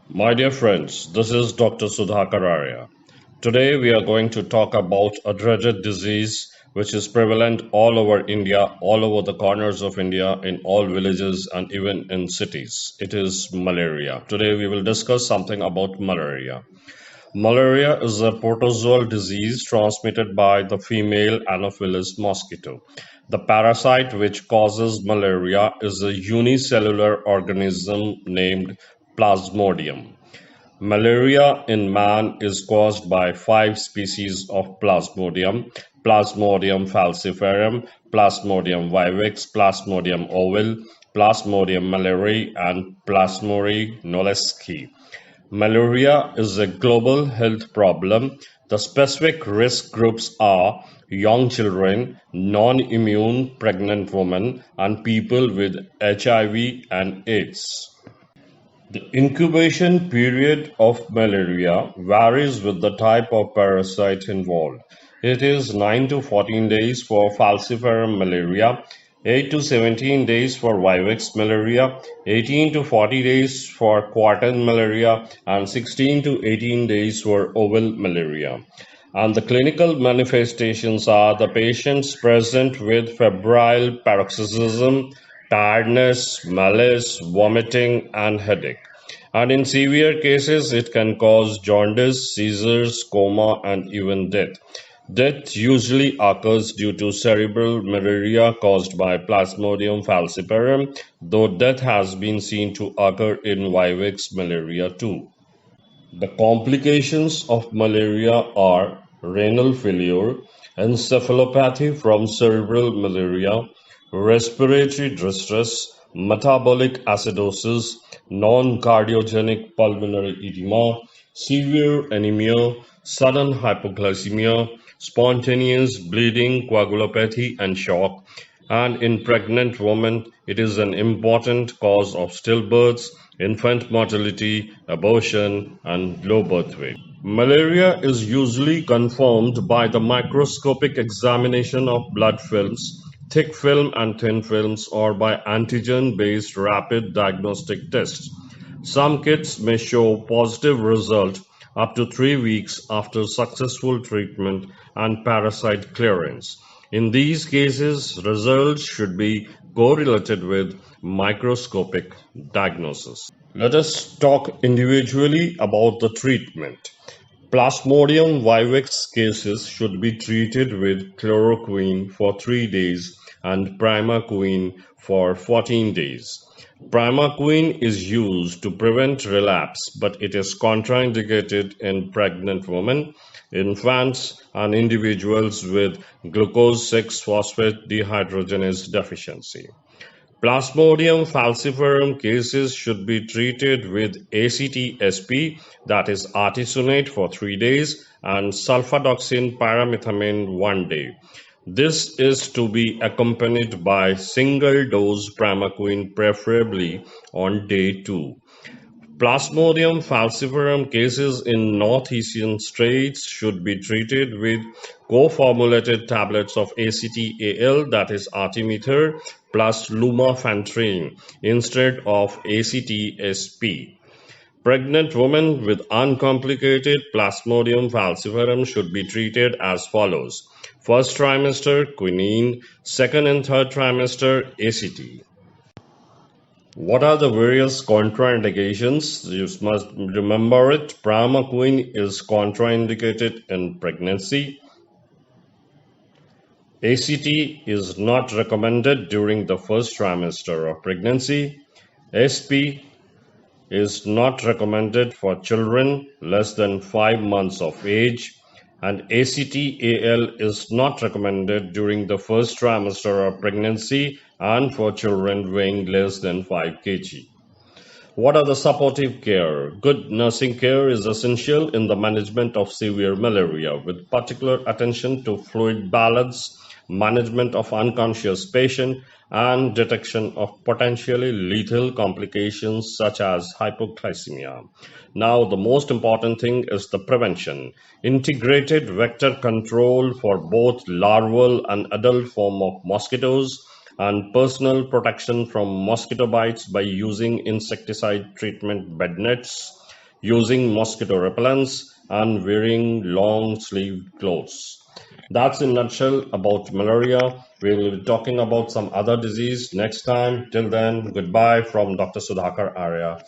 My dear friends, this is Dr. Sudhakar Arya. Today we are going to talk about a dreaded disease which is prevalent all over India, all over the corners of India, in all villages and even in cities. It is malaria. Today we will discuss something about malaria. Malaria is a protozoal disease transmitted by the female Anopheles mosquito. The parasite which causes malaria is a unicellular organism named Plasmodium. Malaria in man is caused by 5 species of Plasmodium: Plasmodium falciparum, Plasmodium vivax, Plasmodium ovale, Plasmodium malariae, and Plasmodium knowlesii. Malaria is a global health problem. The specific risk groups are young children, non-immune pregnant women, and people with HIV and AIDS. The incubation period of malaria varies with the type of parasite involved. It is 9 to 14 days for falciparum malaria, 8 to 17 days for vivax malaria, 18 to 40 days for quartan malaria, and 16 to 18 days for oval malaria. And the clinical manifestations are the patients present with febrile paroxysm, tiredness, malaise, vomiting, and headache. And in severe cases, it can cause jaundice, seizures, coma, and even death. Death usually occurs due to cerebral malaria caused by Plasmodium falciparum, though death has been seen to occur in vivax malaria too. The complications of malaria are renal failure, encephalopathy from cerebral malaria, respiratory distress, metabolic acidosis, non-cardiogenic pulmonary edema, severe anemia, sudden hypoglycemia, spontaneous bleeding, coagulopathy, and shock. And in pregnant women, it is an important cause of stillbirths, infant mortality, abortion, and low birth weight. Malaria is usually confirmed by the microscopic examination of blood films, thick film and thin films, or by antigen-based rapid diagnostic tests. Some kits may show positive result up to 3 weeks after successful treatment and parasite clearance. In these cases, results should be correlated with microscopic diagnosis. Let us talk individually about the treatment. Plasmodium vivax cases should be treated with chloroquine for 3 days and primaquine for 14 days. Primaquine is used to prevent relapse, but it is contraindicated in pregnant women, infants, and individuals with glucose 6-phosphate dehydrogenase deficiency. Plasmodium falciparum cases should be treated with ACT-SP, that is artesunate, for 3 days and sulfadoxine pyrimethamine 1 day. This is to be accompanied by single-dose primaquine, preferably on day 2. Plasmodium falciparum cases in northeastern states should be treated with co-formulated tablets of ACT-AL, that is artemether, plus lumefantrine instead of ACT-SP. Pregnant women with uncomplicated Plasmodium falciparum should be treated as follows. First trimester, quinine. Second and third trimester, ACT. What are the various contraindications? You must remember it. Primaquine is contraindicated in pregnancy. ACT is not recommended during the first trimester of pregnancy. SP is not recommended for children less than 5 months of age. And ACT-AL is not recommended during the first trimester of pregnancy and for children weighing less than 5 kg. What are the supportive care? Good nursing care is essential in the management of severe malaria, with particular attention to fluid balance, management of unconscious patient, and detection of potentially lethal complications such as hypoglycemia. Now, the most important thing is the prevention. Integrated vector control for both larval and adult form of mosquitoes, and personal protection from mosquito bites by using insecticide treatment bed nets, using mosquito repellents, and wearing long-sleeved clothes. That's in a nutshell about malaria. We will be talking about some other disease next time. Till then, goodbye from Dr. Sudhakar Arya.